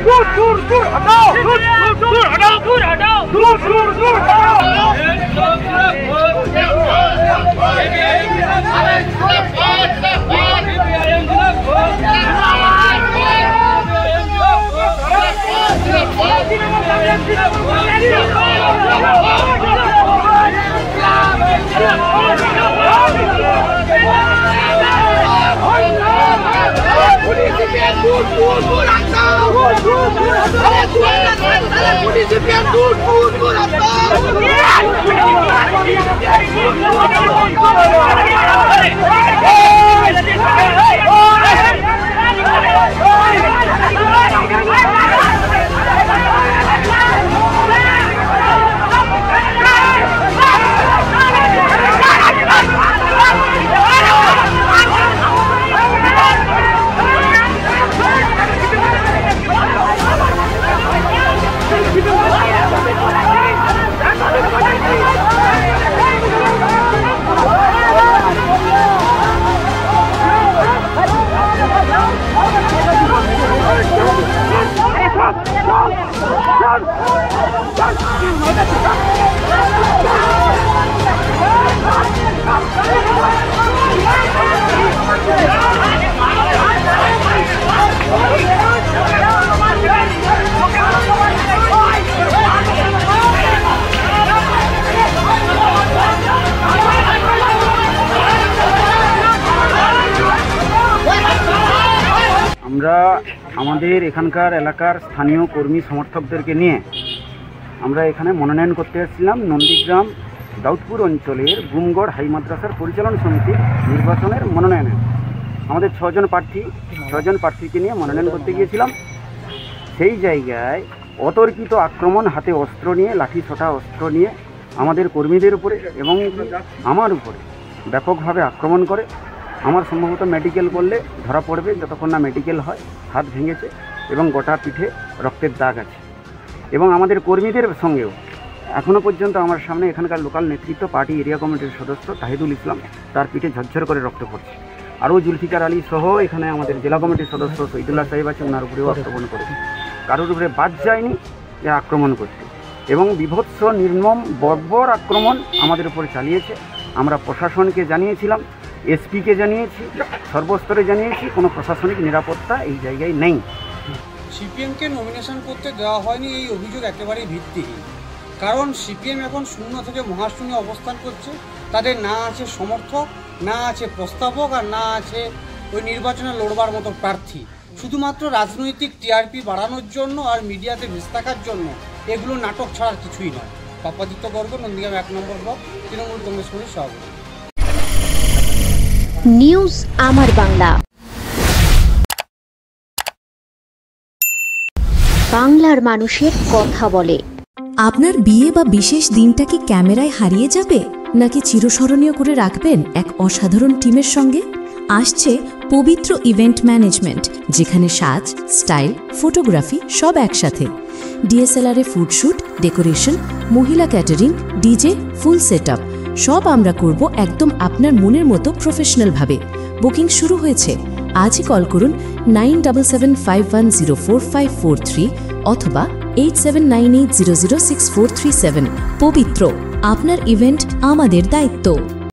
दूर दूर दूर हटाओ, दूर दूर दूर हटाओ, दूर हटाओ, दूर दूर दूर हटाओ। दूर दूर दूर हटाओ, दूर दूर हटाओ, पुलिस पे दूर दूर दूर আমরা আমাদের এখানকার এলাকার স্থানীয় কর্মী সমর্থকদেরকে নিয়ে আমরা এখানে মনোনয়ন করতে এসেছিলাম নন্দীগ্রাম দাউদপুর অঞ্চলের গুমগড় হাই মাদ্রাসার পরিচালন সমিতির নির্বাচনের মনোনয়নে আমাদের ছজন প্রার্থীকে নিয়ে মনোনয়ন করতে গিয়েছিলাম। সেই জায়গায় অতর্কিত আক্রমণ, হাতে অস্ত্র নিয়ে, লাঠি ছোটা অস্ত্র নিয়ে আমাদের কর্মীদের উপরে এবং আমার উপরে ব্যাপকভাবে আক্রমণ করে। আমার সম্ভবত মেডিকেল করলে ধরা পড়বে, যতক্ষণ না মেডিকেল হয়। হাত ভেঙেছে এবং গোটা পিঠে রক্তের দাগ আছে। এবং আমাদের কর্মীদের সঙ্গেও এখনও পর্যন্ত আমার সামনে এখানকার লোকাল নেতৃত্ব, পার্টি এরিয়া কমিটির সদস্য তাহিদুল ইসলাম, তার পিঠে ঝরঝর করে রক্ত পড়ছে। আরও জুলফিকার আলী সহ এখানে আমাদের জেলা কমিটির সদস্য শহীদুল্লাহ সাহেব আছে, ওনার উপরেও আক্রমণ করেছে। কারোর উপরে বাদ যায়নি যে আক্রমণ করতে, এবং বিভৎস নির্মম বর্বর আক্রমণ আমাদের উপর চালিয়েছে। আমরা প্রশাসনকে জানিয়েছিলাম, এসপিকে জানিয়েছি, সর্বস্তরে জানিয়েছি, কোনো প্রশাসনিক নিরাপত্তা এই জায়গায় নেই। সিপিএমকে নমিনেশন করতে দেওয়া হয়নি এই অভিযোগ একেবারেই ভিত্তিহীন। কারণ সিপিএম এখন শূন্য থেকে মহাশূন্যে অবস্থান করছে। তাদের না আছে সমর্থক, না আছে প্রস্তাবক, আর না আছে ওই নির্বাচনে লড়বার মতো প্রার্থী। শুধুমাত্র রাজনৈতিক টিআরপি বাড়ানোর জন্য আর মিডিয়াতে ভেসে থাকার জন্য এগুলো নাটক ছাড়া কিছুই নয়। পাপাদিত্য গর্গ, নন্দীগ্রাম 1 নম্বর ব্লক, তৃণমূল কংগ্রেস কমিটির সভাপতি। নিউজ আমার বাংলা, বাংলার মানুষের কথা বলে। আপনার বিয়ে বা বিশেষ দিনটা কি ক্যামেরায় হারিয়ে যাবে, নাকি চিরস্মরণীয় করে রাখবেন এক অসাধারণ টিমের সঙ্গে? আসছে পবিত্র ইভেন্ট ম্যানেজমেন্ট, যেখানে সাজ, স্টাইল, ফটোগ্রাফি সব একসাথে। ডিএসএলআরে ফুডশুট, ডেকোরেশন, মহিলা ক্যাটারিং, ডিজে, ফুল সেটআপ সব আমরা করব একদম আপনার মনের মতো প্রফেশনালভাবে। বুকিং শুরু হয়েছে। আজই কল করুন 9775104543 অথবা 8798006437। পবিত্র, আপনার ইভেন্ট আমাদের দায়িত্ব।